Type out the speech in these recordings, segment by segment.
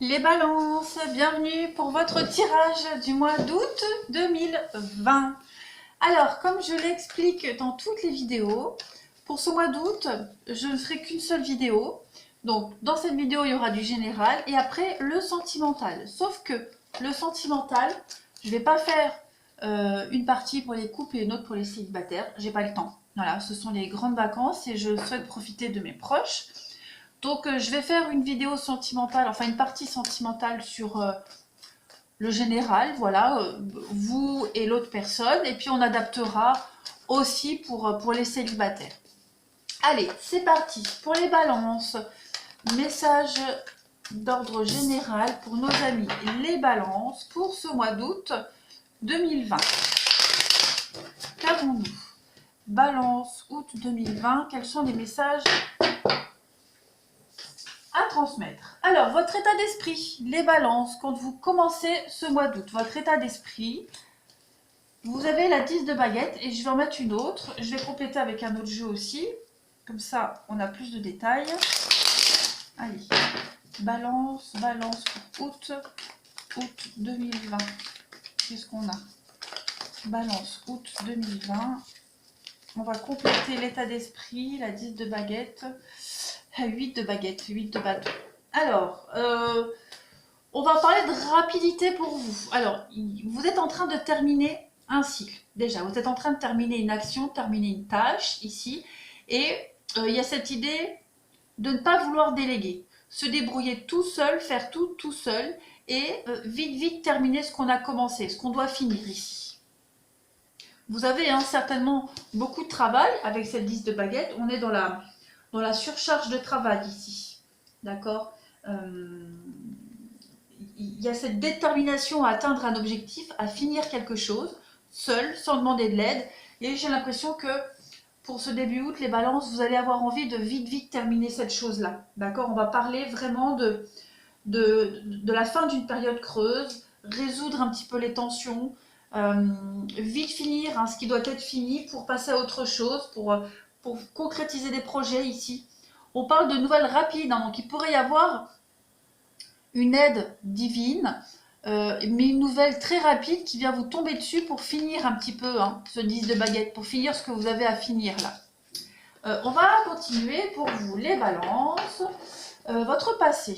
Les balances, bienvenue pour votre tirage du mois d'août 2020. Alors, comme je l'explique dans toutes les vidéos, pour ce mois d'août, je ne ferai qu'une seule vidéo. Donc, dans cette vidéo, il y aura du général et après le sentimental. Sauf que le sentimental, je ne vais pas faire une partie pour les couples et une autre pour les célibataires. J'ai pas le temps. Voilà, ce sont les grandes vacances et je souhaite profiter de mes proches. Donc je vais faire une vidéo sentimentale, enfin une partie sentimentale sur le général, voilà, vous et l'autre personne, et puis on adaptera aussi pour les célibataires. Allez, c'est parti pour les balances. Message d'ordre général pour nos amis les balances pour ce mois d'août 2020. Qu'avons-nous? Balance août 2020, quels sont les messages à transmettre? Alors, votre état d'esprit, les balances, quand vous commencez ce mois d'août, votre état d'esprit, vous avez la 10 de baguette et je vais en mettre une autre. Je vais compléter avec un autre jeu aussi. Comme ça, on a plus de détails. Allez, balance pour août 2020. Qu'est-ce qu'on a? Balance août 2020. On va compléter l'état d'esprit, la 10 de baguette. 8 de baguette, 8 de bâton. Alors, on va parler de rapidité pour vous. Alors, vous êtes en train de terminer un cycle. Déjà, vous êtes en train de terminer une action, terminer une tâche ici. Et il y a cette idée de ne pas vouloir déléguer. Se débrouiller tout seul, faire tout seul. Et vite terminer ce qu'on a commencé, ce qu'on doit finir ici. Vous avez certainement beaucoup de travail avec cette 10 de baguette. On est dans la surcharge de travail ici. D'accord? Il y a cette détermination à atteindre un objectif, à finir quelque chose, seul, sans demander de l'aide. Et j'ai l'impression que pour ce début août, les balances, vous allez avoir envie de vite terminer cette chose-là. D'accord? On va parler vraiment de la fin d'une période creuse, résoudre un petit peu les tensions, vite finir ce qui doit être fini pour passer à autre chose, pour concrétiser des projets ici. On parle de nouvelles rapides, donc il pourrait y avoir une aide divine, mais une nouvelle très rapide qui vient vous tomber dessus pour finir un petit peu ce 10 de baguette, pour finir ce que vous avez à finir là. On va continuer pour vous les balances. Votre passé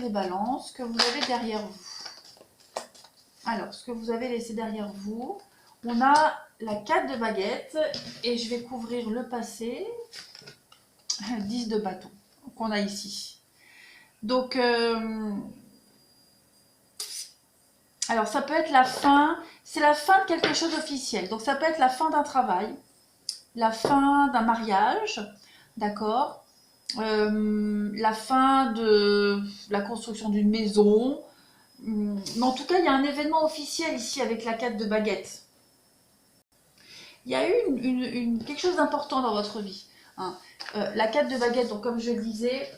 les balances que vous avez derrière vous. Alors, ce que vous avez laissé derrière vous, on a la 4 de baguette et je vais couvrir le passé, 10 de bâton qu'on a ici. Donc, alors ça peut être la fin, c'est la fin de quelque chose d'officiel. Donc ça peut être la fin d'un travail, la fin d'un mariage, d'accord, la fin de la construction d'une maison. Mais en tout cas, il y a un événement officiel ici avec la 4 de baguette. Il y a eu quelque chose d'important dans votre vie. La 4 de baguette, donc comme je le disais,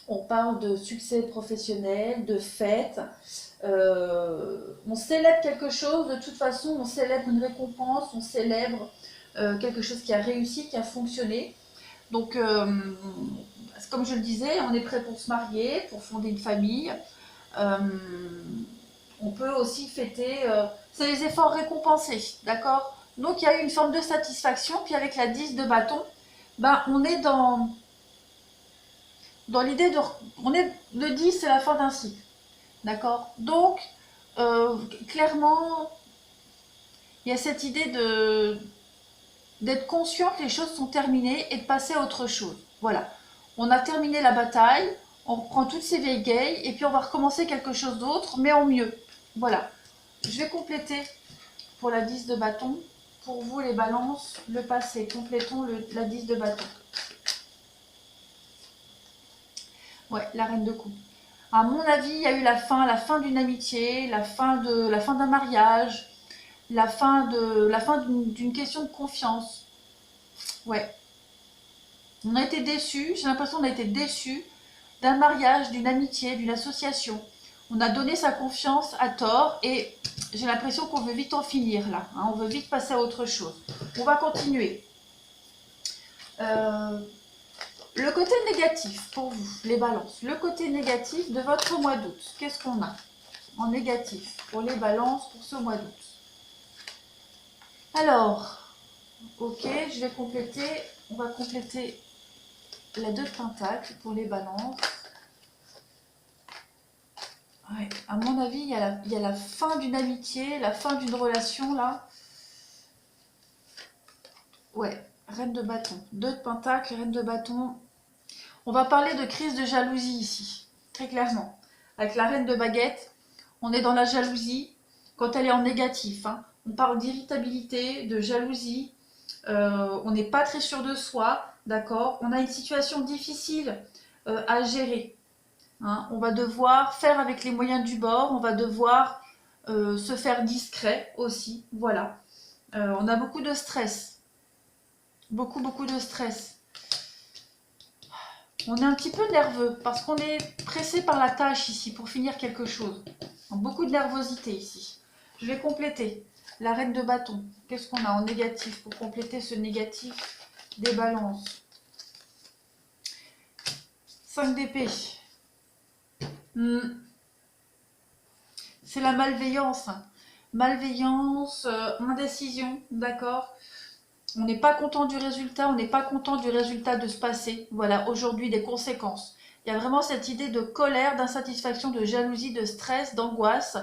on parle de succès professionnel, de fête. On célèbre quelque chose, de toute façon, on célèbre une récompense, on célèbre quelque chose qui a réussi, qui a fonctionné. Donc, comme je le disais, on est prêt pour se marier, pour fonder une famille. On peut aussi fêter, c'est les efforts récompensés, d'accord? Donc il y a eu une forme de satisfaction, puis avec la 10 de bâton, on est dans l'idée le 10 c'est la fin d'un cycle, d'accord? Donc, clairement, il y a cette idée d'être conscient que les choses sont terminées et de passer à autre chose. Voilà, on a terminé la bataille, on reprend toutes ces vieilles gueules et puis on va recommencer quelque chose d'autre, mais en mieux. Voilà, je vais compléter pour la 10 de bâton. Pour vous, les balances, le passé. Complétons la 10 de bâton. Ouais, la reine de coupe. À mon avis, il y a eu la fin d'une amitié, la fin d'un mariage, la fin d'une question de confiance. Ouais. On a été déçus, j'ai l'impression qu'on a été déçus d'un mariage, d'une amitié, d'une association. On a donné sa confiance à tort et j'ai l'impression qu'on veut vite en finir là. On veut vite passer à autre chose. On va continuer. Le côté négatif pour vous, les balances. Le côté négatif de votre mois d'août. Qu'est-ce qu'on a en négatif pour les balances pour ce mois d'août? Alors, ok, je vais compléter. On va compléter la 2 de pentacle pour les balances. Ouais, à mon avis, il y a la fin d'une amitié, la fin d'une relation là. Ouais, reine de bâton. 2 de pentacle, reine de bâton. On va parler de crise de jalousie ici, très clairement. Avec la reine de baguette, on est dans la jalousie quand elle est en négatif. Hein. On parle d'irritabilité, de jalousie. On n'est pas très sûr de soi, d'accord? On a une situation difficile à gérer. Hein. On va devoir faire avec les moyens du bord. On va devoir se faire discret aussi. Voilà. On a beaucoup de stress. Beaucoup de stress. On est un petit peu nerveux parce qu'on est pressé par la tâche ici pour finir quelque chose. Beaucoup de nervosité ici. Je vais compléter la reine de bâton. Qu'est-ce qu'on a en négatif pour compléter ce négatif des balances? 5 d'épée. C'est la malveillance. Malveillance, indécision, d'accord? On n'est pas content du résultat, on n'est pas content du résultat de ce passé. Voilà, aujourd'hui, des conséquences. Il y a vraiment cette idée de colère, d'insatisfaction, de jalousie, de stress, d'angoisse.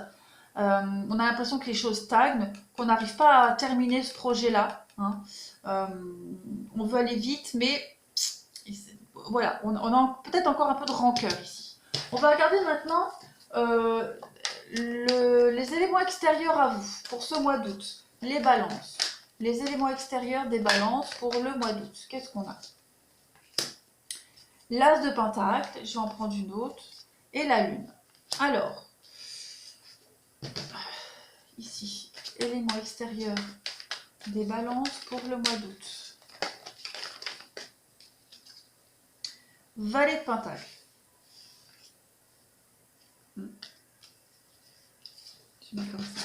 On a l'impression que les choses stagnent, qu'on n'arrive pas à terminer ce projet-là. Hein. On veut aller vite, mais voilà, on a peut-être encore un peu de rancœur ici. On va regarder maintenant les éléments extérieurs à vous pour ce mois d'août. Les balances. Les éléments extérieurs des balances pour le mois d'août. Qu'est-ce qu'on a? L'as de pentacle, je vais en prendre une autre, et la lune. Alors, ici, éléments extérieurs des balances pour le mois d'août. Valet de pentacle. Je mets comme ça.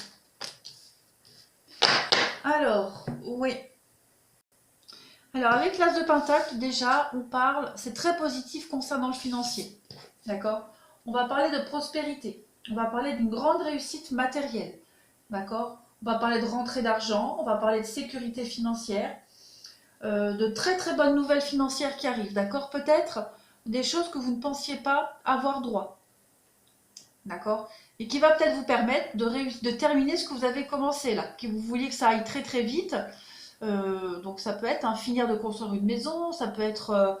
Alors, oui. Alors, avec l'as de pentacle, déjà, on parle, c'est très positif concernant le financier. D'accord? On va parler de prospérité. On va parler d'une grande réussite matérielle. D'accord? On va parler de rentrée d'argent. On va parler de sécurité financière. De très très bonnes nouvelles financières qui arrivent. D'accord? Peut-être des choses que vous ne pensiez pas avoir droit. D'accord? Et qui va peut-être vous permettre de terminer ce que vous avez commencé là. Que vous vouliez que ça aille très très vite. Donc ça peut être finir de construire une maison, ça peut être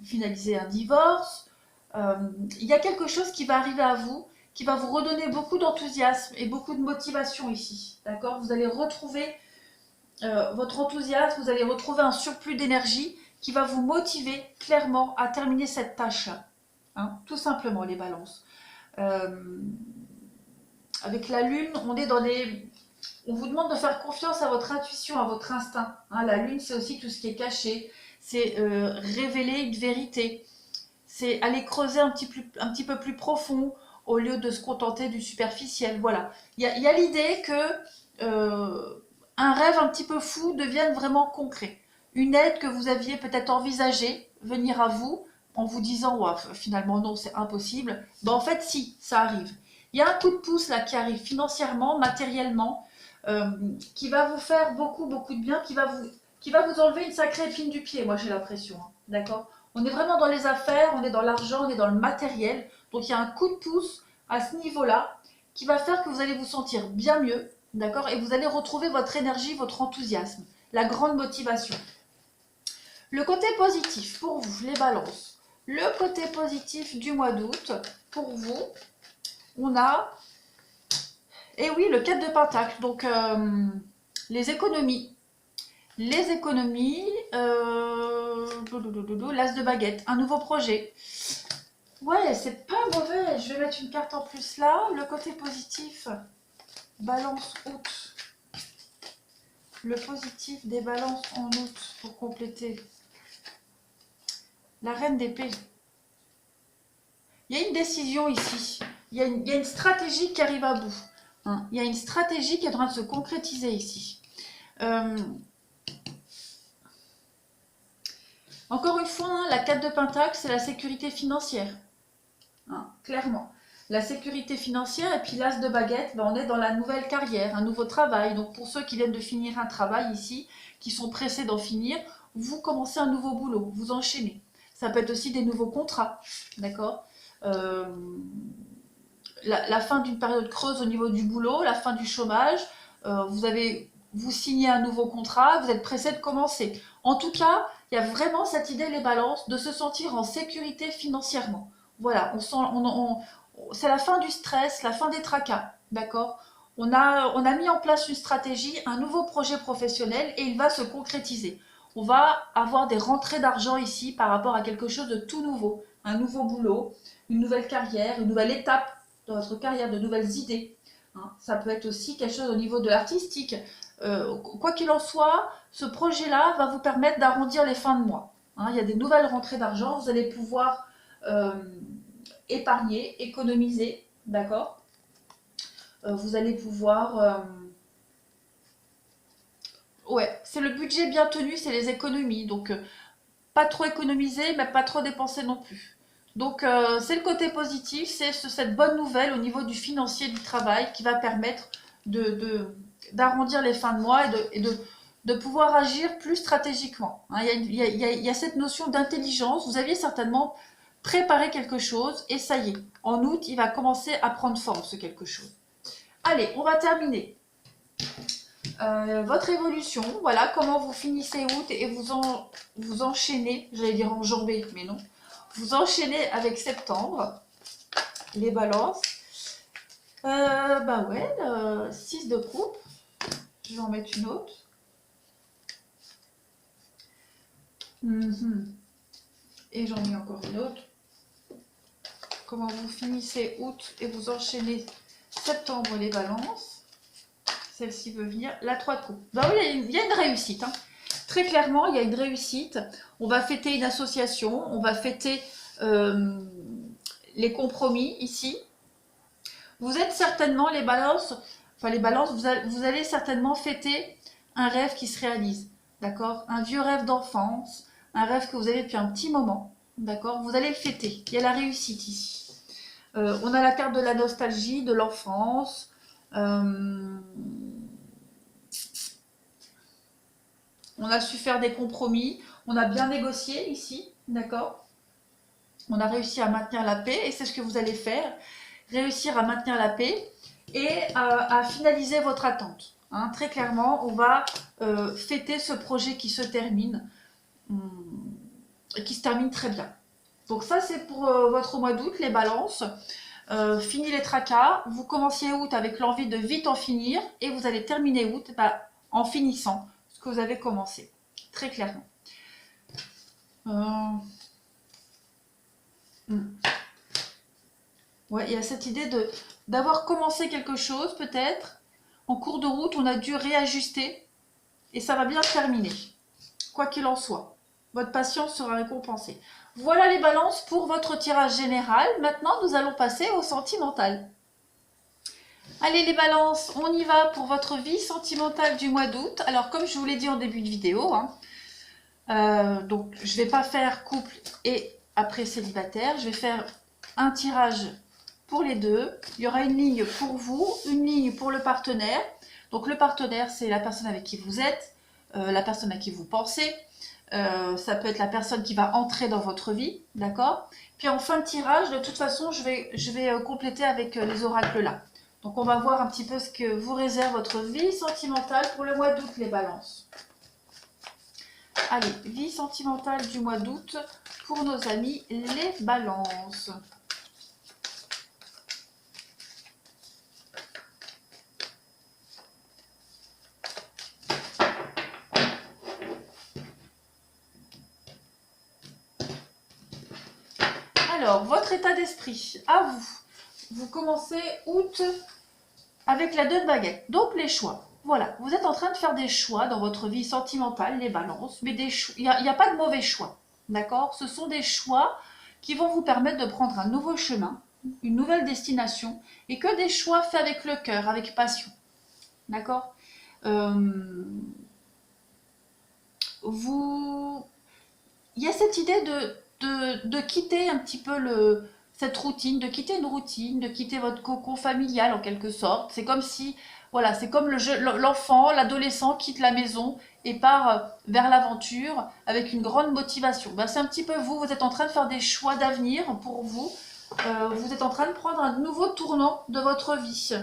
finaliser un divorce. Il y a quelque chose qui va arriver à vous, qui va vous redonner beaucoup d'enthousiasme et beaucoup de motivation ici. D'accord? Vous allez retrouver votre enthousiasme, vous allez retrouver un surplus d'énergie qui va vous motiver clairement à terminer cette tâche-là. Hein, tout simplement les balances. Avec la lune, on est dans les... On vous demande de faire confiance à votre intuition, à votre instinct. Hein, la lune, c'est aussi tout ce qui est caché. C'est révéler une vérité. C'est aller creuser un petit peu plus profond au lieu de se contenter du superficiel. Voilà. Il y a l'idée que un rêve un petit peu fou devienne vraiment concret. Une aide que vous aviez peut-être envisagée venir à vous en vous disant ouais, finalement non, c'est impossible. Ben, en fait, si, ça arrive. Il y a un coup de pouce là qui arrive financièrement, matériellement. Qui va vous faire beaucoup de bien, qui va vous enlever une sacrée épine du pied, moi j'ai l'impression. Hein, d'accord? On est vraiment dans les affaires, on est dans l'argent, on est dans le matériel. Donc il y a un coup de pouce à ce niveau-là qui va faire que vous allez vous sentir bien mieux, d'accord? Et vous allez retrouver votre énergie, votre enthousiasme, la grande motivation. Le côté positif pour vous, les balances. Le côté positif du mois d'août, pour vous, on a... Et oui, le 4 de pentacle, donc les économies. Les économies, l'as de baguette, un nouveau projet. Ouais, c'est pas mauvais, je vais mettre une carte en plus là. Le côté positif, balance août. Le positif des balances en août pour compléter. La reine d'épée. Il y a une décision ici, il y a une stratégie qui arrive à bout. Hein. Il y a une stratégie qui est en train de se concrétiser ici. En Encore une fois, hein, la 4 de Pentacle, c'est la sécurité financière. Hein, clairement. La sécurité financière et puis l'As de baguette, ben, on est dans la nouvelle carrière, un nouveau travail. Donc pour ceux qui viennent de finir un travail ici, qui sont pressés d'en finir, vous commencez un nouveau boulot, vous enchaînez. Ça peut être aussi des nouveaux contrats, d'accord. La fin d'une période creuse au niveau du boulot, la fin du chômage, vous signez un nouveau contrat, vous êtes pressé de commencer. En tout cas, il y a vraiment cette idée, les balances, de se sentir en sécurité financièrement. Voilà, c'est la fin du stress, la fin des tracas, d'accord. On a mis en place une stratégie, un nouveau projet professionnel et il va se concrétiser. On va avoir des rentrées d'argent ici par rapport à quelque chose de tout nouveau, un nouveau boulot, une nouvelle carrière, une nouvelle étape dans votre carrière, de nouvelles idées. Hein. Ça peut être aussi quelque chose au niveau de l'artistique. Quoi qu'il en soit, ce projet-là va vous permettre d'arrondir les fins de mois. Hein. Il y a des nouvelles rentrées d'argent, vous allez pouvoir épargner, économiser, d'accord. Vous allez pouvoir... ouais, c'est le budget bien tenu, c'est les économies. Donc, pas trop économiser, mais pas trop dépenser non plus. Donc, c'est le côté positif, c'est cette bonne nouvelle au niveau du financier du travail qui va permettre d'arrondir les fins de mois et de pouvoir agir plus stratégiquement. Hein, il y a cette notion d'intelligence. Vous aviez certainement préparé quelque chose et ça y est, en août, il va commencer à prendre forme ce quelque chose. Allez, on va terminer. Votre évolution, voilà comment vous finissez août et vous enchaînez, j'allais dire enjambez, mais non, vous enchaînez avec septembre, les balances. Bah ouais, 6 de coupe, je vais en mettre une autre. Et j'en mets encore une autre. Comment vous finissez août et vous enchaînez septembre, les balances. Celle-ci veut venir, la 3 de coupe. Bah oui, il y a une réussite, hein. Très clairement, il y a une réussite. On va fêter une association, on va fêter les compromis ici. Vous êtes certainement, les balances, vous allez certainement fêter un rêve qui se réalise, d'accord. Un vieux rêve d'enfance, un rêve que vous avez depuis un petit moment, d'accord. Vous allez le fêter, il y a la réussite ici. On a la carte de la nostalgie, de l'enfance. On a su faire des compromis, on a bien négocié ici, d'accord. On a réussi à maintenir la paix et c'est ce que vous allez faire, réussir à maintenir la paix et à finaliser votre attente. Hein, très clairement, on va fêter ce projet qui se termine, qui se termine très bien. Donc ça, c'est pour votre mois d'août, les balances. Fini les tracas, vous commenciez août avec l'envie de vite en finir et vous allez terminer août en finissant ce que vous avez commencé, très clairement. Ouais, il y a cette idée d'avoir commencé quelque chose, peut-être. En cours de route, on a dû réajuster et ça va bien se terminer. Quoi qu'il en soit, votre patience sera récompensée. Voilà les balances pour votre tirage général. Maintenant, nous allons passer au sentimental. Allez les balances, on y va pour votre vie sentimentale du mois d'août. Alors, comme je vous l'ai dit en début de vidéo, hein, donc je ne vais pas faire couple et après célibataire. Je vais faire un tirage pour les deux. Il y aura une ligne pour vous, une ligne pour le partenaire. Donc le partenaire, c'est la personne avec qui vous êtes, la personne à qui vous pensez. Ça peut être la personne qui va entrer dans votre vie, d'accord. Puis en fin de tirage, de toute façon, je vais compléter avec les oracles là. Donc on va voir un petit peu ce que vous réserve votre vie sentimentale pour le mois d'août, les balances. Allez, vie sentimentale du mois d'août pour nos amis les balances. Alors, votre état d'esprit, à vous. Vous commencez août avec la 2 de baguette. Donc, les choix. Voilà, vous êtes en train de faire des choix dans votre vie sentimentale, les balances, mais il n'y a pas de mauvais choix, d'accord. Ce sont des choix qui vont vous permettre de prendre un nouveau chemin, une nouvelle destination, et que des choix faits avec le cœur, avec passion, d'accord. il y a cette idée de quitter un petit peu cette routine, de quitter une routine, de quitter votre cocon familial en quelque sorte. C'est comme si, voilà, c'est comme l'enfant, l'adolescent quitte la maison et part vers l'aventure avec une grande motivation. Ben, c'est un petit peu vous, vous êtes en train de faire des choix d'avenir pour vous. Vous êtes en train de prendre un nouveau tournant de votre vie.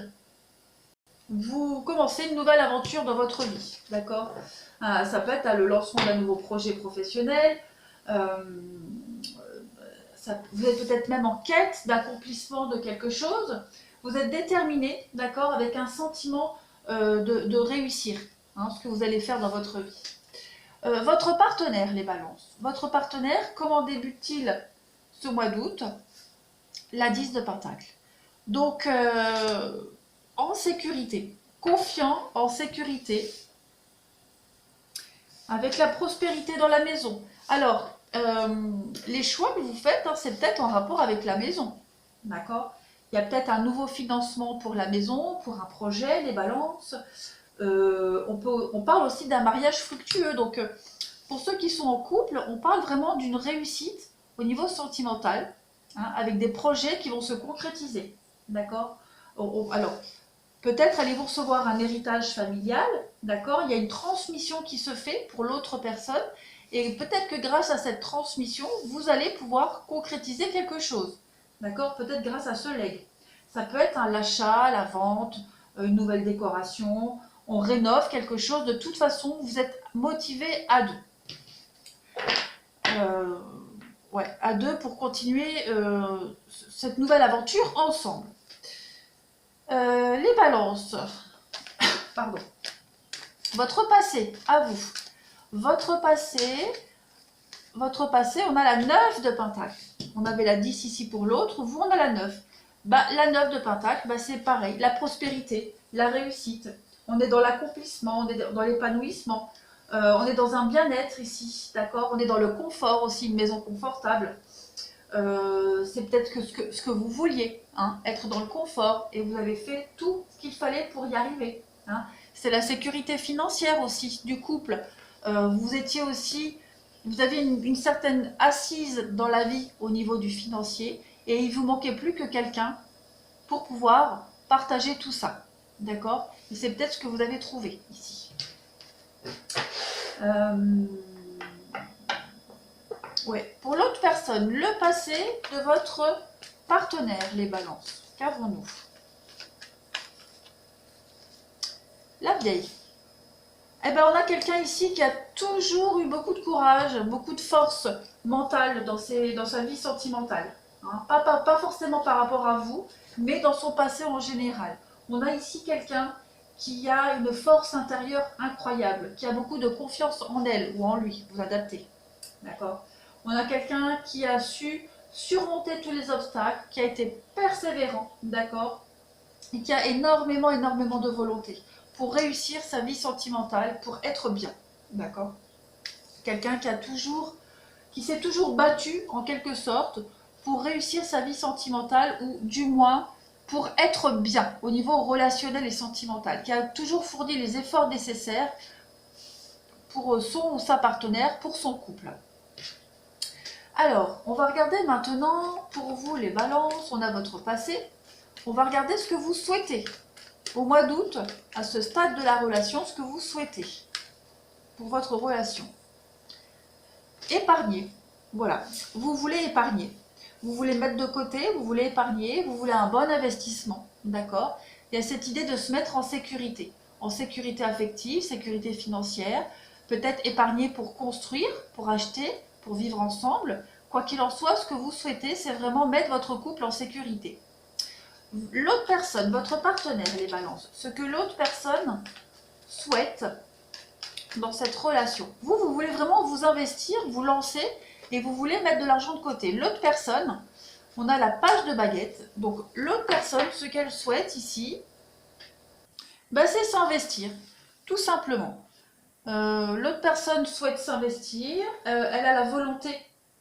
Vous commencez une nouvelle aventure dans votre vie, d'accord? Ça peut être le lancement d'un nouveau projet professionnel. euh, vous êtes peut-être même en quête d'accomplissement de quelque chose. Vous êtes déterminé, d'accord, avec un sentiment de réussir, hein, ce que vous allez faire dans votre vie. Votre partenaire, les balances. Votre partenaire, comment débute-t-il ce mois d'août? La 10 de Pentacle. Donc, en sécurité, confiant, en sécurité, avec la prospérité dans la maison. Alors, les choix que vous faites, hein, c'est peut-être en rapport avec la maison, d'accord? Il y a peut-être un nouveau financement pour la maison, pour un projet, les balances. On parle aussi d'un mariage fructueux. Donc, pour ceux qui sont en couple, on parle vraiment d'une réussite au niveau sentimental, hein, avec des projets qui vont se concrétiser, d'accord? Alors, peut-être allez-vous recevoir un héritage familial, d'accord? Il y a une transmission qui se fait pour l'autre personne, et peut-être que grâce à cette transmission, vous allez pouvoir concrétiser quelque chose, d'accord? Peut-être grâce à ce legs. Ça peut être l'achat, la vente, une nouvelle décoration, on rénove quelque chose. De toute façon, vous êtes motivés à deux. Ouais, à deux pour continuer cette nouvelle aventure ensemble. Les balances. Pardon. Votre passé, à vous. Votre passé, on a la 9 de Pentacle. On avait la 10 ici pour l'autre, vous on a la 9. Bah, la 9 de Pentacle, bah, c'est pareil, la prospérité, la réussite. On est dans l'accomplissement, on est dans l'épanouissement. On est dans un bien-être ici, d'accord? On est dans le confort aussi, une maison confortable. C'est peut-être ce que vous vouliez, hein, être dans le confort, et vous avez fait tout ce qu'il fallait pour y arriver, hein. C'est la sécurité financière aussi du couple. Vous étiez aussi, vous avez une certaine assise dans la vie au niveau du financier, et il vous manquait plus que quelqu'un pour pouvoir partager tout ça, d'accord? Et c'est peut-être ce que vous avez trouvé ici. Ouais. Pour l'autre personne, le passé de votre partenaire, les balances. Qu'avons-nous? La vieille. Eh ben, on a quelqu'un ici qui a toujours eu beaucoup de courage, beaucoup de force mentale dans sa vie sentimentale, hein. Pas forcément par rapport à vous, mais dans son passé en général. On a ici quelqu'un qui a une force intérieure incroyable, qui a beaucoup de confiance en elle ou en lui, vous adaptez. D'accord? On a quelqu'un qui a su surmonter tous les obstacles, qui a été persévérant, d'accord? Et qui a énormément de volonté pour réussir sa vie sentimentale, pour être bien, d'accord? Quelqu'un qui s'est toujours battu en quelque sorte pour réussir sa vie sentimentale, ou du moins pour être bien au niveau relationnel et sentimental, qui a toujours fourni les efforts nécessaires pour son ou sa partenaire, pour son couple. Alors, on va regarder maintenant, pour vous les balances, on a votre passé. On va regarder ce que vous souhaitez. Au mois d'août, à ce stade de la relation, ce que vous souhaitez pour votre relation. Épargner. Voilà, vous voulez épargner. Vous voulez mettre de côté, vous voulez épargner, vous voulez un bon investissement. D'accord? Il y a cette idée de se mettre en sécurité. En sécurité affective, sécurité financière. Peut-être épargner pour construire, pour acheter, pour vivre ensemble. Quoi qu'il en soit, ce que vous souhaitez, c'est vraiment mettre votre couple en sécurité. L'autre personne, votre partenaire, les balances, ce que l'autre personne souhaite dans cette relation. Vous voulez vraiment vous investir, vous lancer, et vous voulez mettre de l'argent de côté. L'autre personne, on a la page de baguette. Donc l'autre personne, ce qu'elle souhaite ici, ben, c'est s'investir, tout simplement. L'autre personne souhaite s'investir, elle a la volonté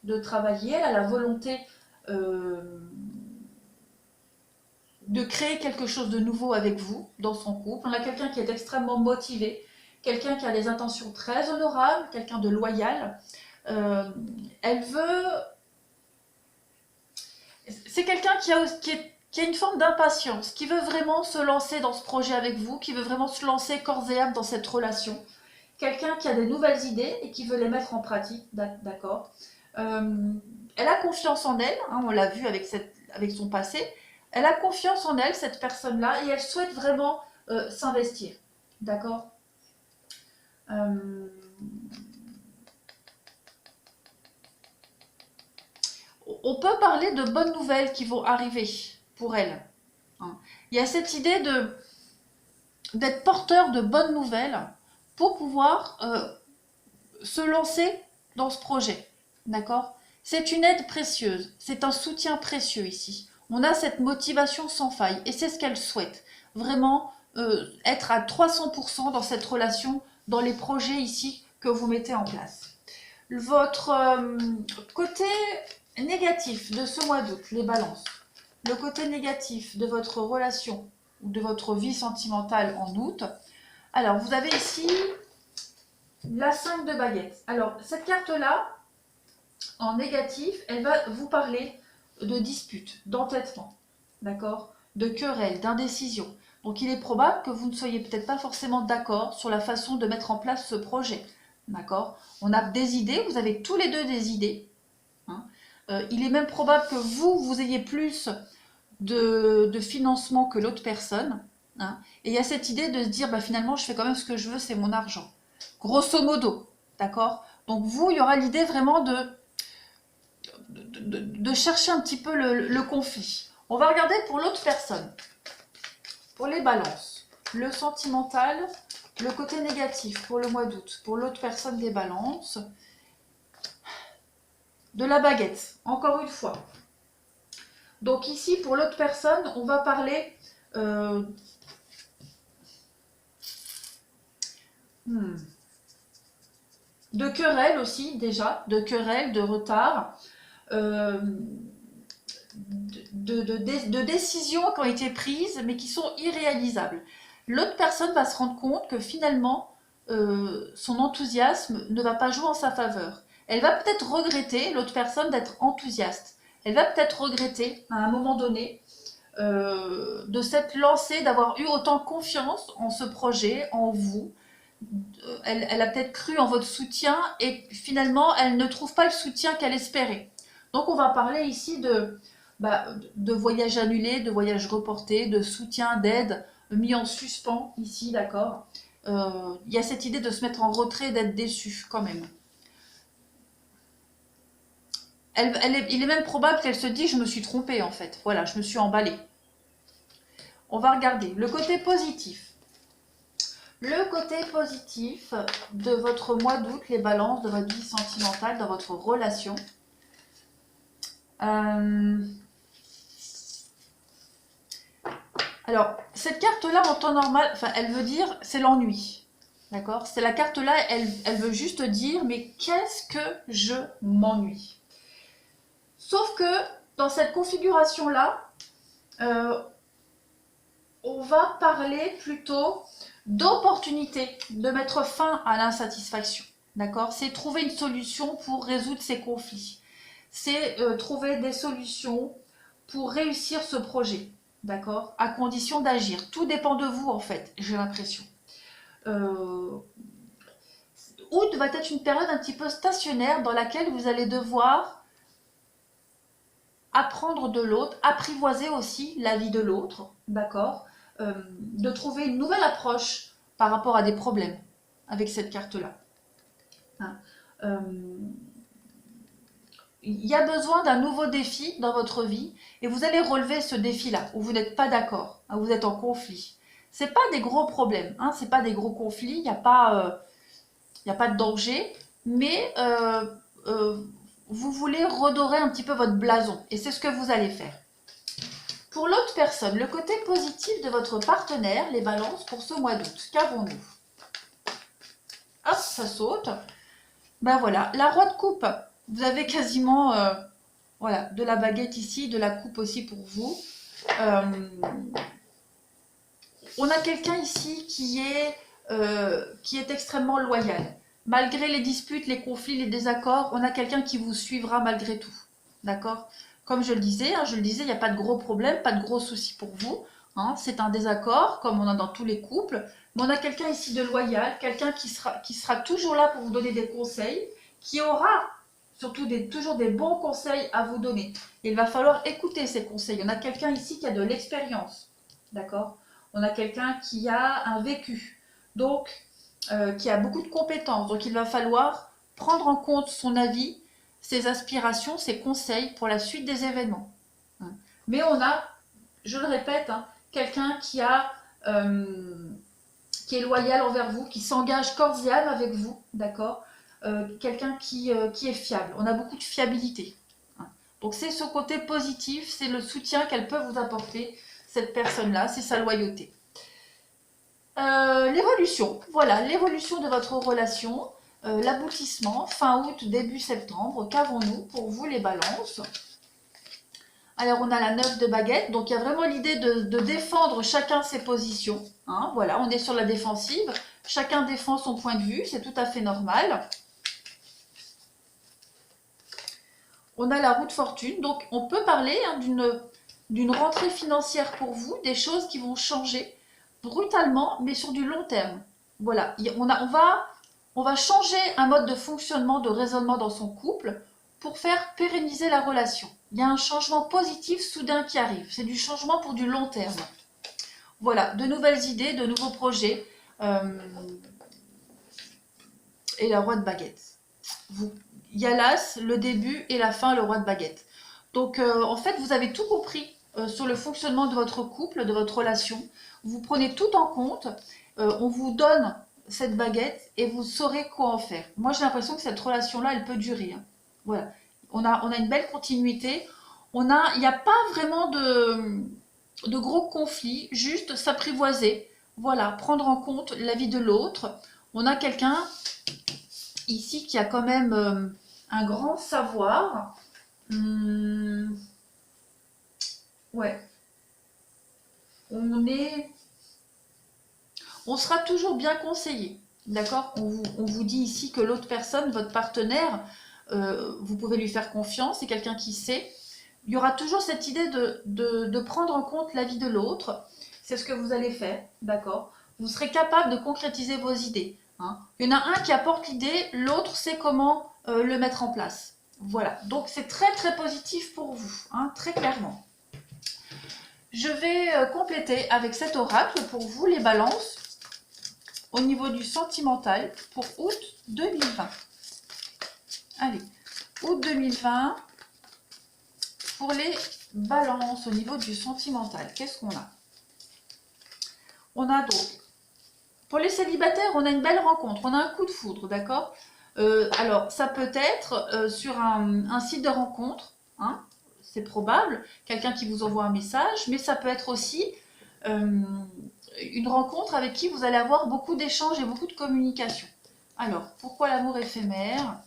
de travailler, elle a la volonté de créer quelque chose de nouveau avec vous, dans son couple. On a quelqu'un qui est extrêmement motivé, quelqu'un qui a des intentions très honorables, quelqu'un de loyal. Elle veut... C'est quelqu'un qui a une forme d'impatience, qui veut vraiment se lancer dans ce projet avec vous, qui veut vraiment se lancer corps et âme dans cette relation. Quelqu'un qui a des nouvelles idées et qui veut les mettre en pratique, d'accord. Elle a confiance en elle, hein, on l'a vu avec son passé. Elle a confiance en elle, cette personne-là, et elle souhaite vraiment s'investir, d'accord. On peut parler de bonnes nouvelles qui vont arriver pour elle. Hein. Il y a cette idée d'être porteur de bonnes nouvelles pour pouvoir se lancer dans ce projet. D'accord? C'est une aide précieuse, c'est un soutien précieux ici. On a cette motivation sans faille et c'est ce qu'elle souhaite. Vraiment être à 300% dans cette relation, dans les projets ici que vous mettez en place. Votre côté négatif de ce mois d'août, les balances. Le côté négatif de votre relation ou de votre vie sentimentale en août. Alors, vous avez ici la 5 de baguettes. Alors, cette carte-là, en négatif, elle va vous parler de disputes, d'entêtement, d'accord, de querelles, d'indécision. Donc, il est probable que vous ne soyez peut-être pas forcément d'accord sur la façon de mettre en place ce projet, d'accord. On a des idées, vous avez tous les deux des idées. Hein. Il est même probable que vous ayez plus de financement que l'autre personne. Hein. Et il y a cette idée de se dire, bah, finalement, je fais quand même ce que je veux, c'est mon argent. Grosso modo, d'accord. Donc vous, il y aura l'idée vraiment de chercher un petit peu le conflit. On va regarder pour l'autre personne. Pour les balances. Le sentimental, le côté négatif pour le mois d'août. Pour l'autre personne des balances. De la baguette, encore une fois. Donc ici, pour l'autre personne, on va parler de querelles aussi, déjà, de querelles, de retard, de décisions qui ont été prises, mais qui sont irréalisables. L'autre personne va se rendre compte que finalement, son enthousiasme ne va pas jouer en sa faveur. Elle va peut-être regretter, l'autre personne, d'être enthousiaste. Elle va peut-être regretter, à un moment donné, de s'être lancée, d'avoir eu autant confiance en ce projet, en vous. Elle a peut-être cru en votre soutien et finalement, elle ne trouve pas le soutien qu'elle espérait. Donc, on va parler ici de voyages annulés, de voyages reportés, de soutien, d'aide mis en suspens ici, d'accord. Il y a cette idée de se mettre en retrait, d'être déçu quand même. Il est même probable qu'elle se dise, je me suis trompée en fait. Voilà, je me suis emballée. On va regarder le côté positif. Le côté positif de votre mois d'août, les balances de votre vie sentimentale, dans votre relation. Alors, cette carte-là, en temps normal, elle veut dire, c'est l'ennui. D'accord? C'est la carte-là, elle veut juste dire, mais qu'est-ce que je m'ennuie? Sauf que, dans cette configuration-là, on va parler plutôt d'opportunité, de mettre fin à l'insatisfaction. D'accord? C'est trouver une solution pour résoudre ces conflits. C'est trouver des solutions pour réussir ce projet. D'accord? À condition d'agir. Tout dépend de vous, en fait, j'ai l'impression. Août va être une période un petit peu stationnaire dans laquelle vous allez devoir apprendre de l'autre, apprivoiser aussi la vie de l'autre, d'accord, de trouver une nouvelle approche par rapport à des problèmes avec cette carte-là. Hein. Il y a besoin d'un nouveau défi dans votre vie et vous allez relever ce défi-là où vous n'êtes pas d'accord, hein, vous êtes en conflit. C'est pas des gros problèmes, hein, c'est pas des gros conflits, il n'y a pas de danger, mais vous voulez redorer un petit peu votre blason et c'est ce que vous allez faire. Pour l'autre personne, le côté positif de votre partenaire, les balances pour ce mois d'août, qu'avons-nous? Hop, ça saute. Ben voilà, la roi de coupe. Vous avez quasiment voilà, de la baguette ici, de la coupe aussi pour vous. On a quelqu'un ici qui est extrêmement loyal. Malgré les disputes, les conflits, les désaccords, on a quelqu'un qui vous suivra malgré tout. D'accord? Comme je le disais, il n'y a pas de gros problèmes, pas de gros soucis pour vous. Hein. C'est un désaccord, comme on a dans tous les couples. Mais on a quelqu'un ici de loyal, quelqu'un qui sera toujours là pour vous donner des conseils, qui aura surtout toujours des bons conseils à vous donner. Il va falloir écouter ces conseils. On a quelqu'un ici qui a de l'expérience. D'accord? On a quelqu'un qui a un vécu. Donc, qui a beaucoup de compétences. Donc, il va falloir prendre en compte son avis, ses aspirations, ses conseils pour la suite des événements. Mais on a, je le répète, hein, quelqu'un qui est loyal envers vous, qui s'engage corps et âme avec vous, d'accord, quelqu'un qui est fiable. On a beaucoup de fiabilité. Donc c'est ce côté positif, c'est le soutien qu'elle peut vous apporter, cette personne-là, c'est sa loyauté. L'évolution, voilà, l'évolution de votre relation, l'aboutissement, fin août, début septembre, qu'avons-nous pour vous les balances? Alors on a la 9 de baguette, donc il y a vraiment l'idée de défendre chacun ses positions. Hein, voilà, on est sur la défensive, chacun défend son point de vue, c'est tout à fait normal. On a la roue de fortune, donc on peut parler hein, d'une rentrée financière pour vous, des choses qui vont changer brutalement, mais sur du long terme. Voilà, on va changer un mode de fonctionnement, de raisonnement dans son couple pour faire pérenniser la relation. Il y a un changement positif soudain qui arrive. C'est du changement pour du long terme. Voilà, de nouvelles idées, de nouveaux projets. Et la roi de baguette. Il y a l'as, le début et la fin, le roi de baguette. Donc, en fait, vous avez tout compris sur le fonctionnement de votre couple, de votre relation. Vous prenez tout en compte. On vous donne cette baguette et vous saurez quoi en faire. Moi, j'ai l'impression que cette relation-là, elle peut durer. Hein. Voilà. On a une belle continuité. Il n'y a pas vraiment de gros conflits, juste s'apprivoiser. Voilà, prendre en compte la vie de l'autre. On a quelqu'un ici qui a quand même un grand savoir. Ouais. On sera toujours bien conseillé. D'accord? On vous dit ici que l'autre personne, votre partenaire, vous pouvez lui faire confiance, c'est quelqu'un qui sait. Il y aura toujours cette idée de prendre en compte l'avis de l'autre. C'est ce que vous allez faire, d'accord? Vous serez capable de concrétiser vos idées. Hein. Il y en a un qui apporte l'idée, l'autre sait comment le mettre en place. Voilà, donc c'est très très positif pour vous, hein, très clairement. Je vais compléter avec cet oracle pour vous les balances au niveau du sentimental pour août 2020. Allez, août 2020 pour les balances au niveau du sentimental. Qu'est-ce qu'on a? On a donc, pour les célibataires, on a une belle rencontre, on a un coup de foudre, d'accord? Alors, ça peut être sur un site de rencontre, hein, c'est probable, quelqu'un qui vous envoie un message, mais ça peut être aussi une rencontre avec qui vous allez avoir beaucoup d'échanges et beaucoup de communication. Alors, pourquoi l'amour éphémère?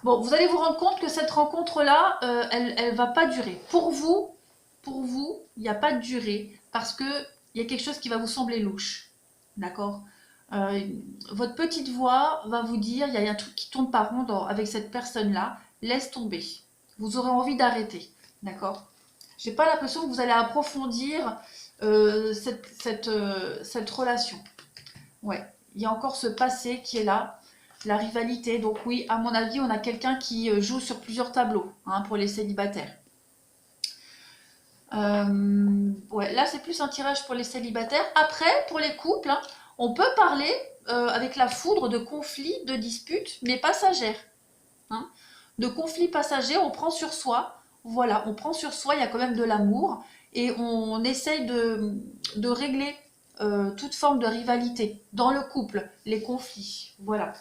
Bon, vous allez vous rendre compte que cette rencontre-là, elle ne va pas durer. Pour vous, il n'y a pas de durée parce qu'il y a quelque chose qui va vous sembler louche. D'accord? Votre petite voix va vous dire, il y a un truc qui tourne pas rond avec cette personne-là, laisse tomber. Vous aurez envie d'arrêter. D'accord? J'ai pas l'impression que vous allez approfondir cette relation. Ouais, il y a encore ce passé qui est là, la rivalité. Donc oui, à mon avis, on a quelqu'un qui joue sur plusieurs tableaux hein, pour les célibataires. Ouais, là, c'est plus un tirage pour les célibataires. Après, pour les couples, hein, on peut parler avec la foudre de conflits, de disputes, mais passagères. Hein. De conflits passagers, on prend sur soi. Voilà, on prend sur soi, il y a quand même de l'amour. Et on essaye de régler toute forme de rivalité dans le couple, les conflits. Voilà.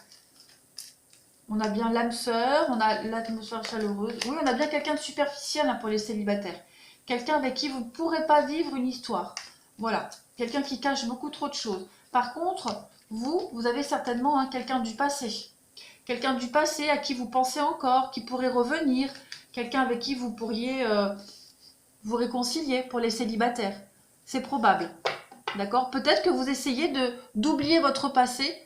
On a bien l'âme sœur, on a l'atmosphère chaleureuse. Oui, on a bien quelqu'un de superficiel hein, pour les célibataires. Quelqu'un avec qui vous ne pourrez pas vivre une histoire. Voilà, quelqu'un qui cache beaucoup trop de choses. Par contre, vous avez certainement hein, quelqu'un du passé. Quelqu'un du passé à qui vous pensez encore, qui pourrait revenir. Quelqu'un avec qui vous pourriez vous réconcilier pour les célibataires. C'est probable. D'accord? Peut-être que vous essayez d'oublier votre passé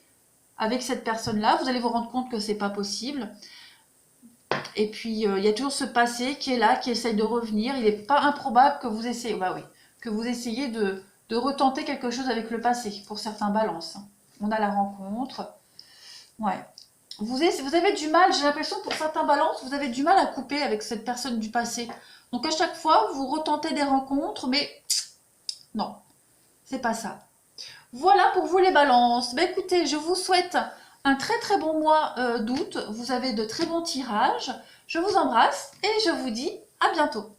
avec cette personne-là. Vous allez vous rendre compte que c'est pas possible. Et puis, il y a toujours ce passé qui est là, qui essaye de revenir. Il n'est pas improbable que vous essayez, bah oui, que vous essayez de retenter quelque chose avec le passé, pour certains balances. On a la rencontre. Ouais. Vous avez du mal, j'ai l'impression, pour certains balances, vous avez du mal à couper avec cette personne du passé. Donc, à chaque fois, vous retentez des rencontres, mais non, c'est pas ça. Voilà pour vous les balances. Ben écoutez, je vous souhaite un très très bon mois d'août. Vous avez de très bons tirages. Je vous embrasse et je vous dis à bientôt.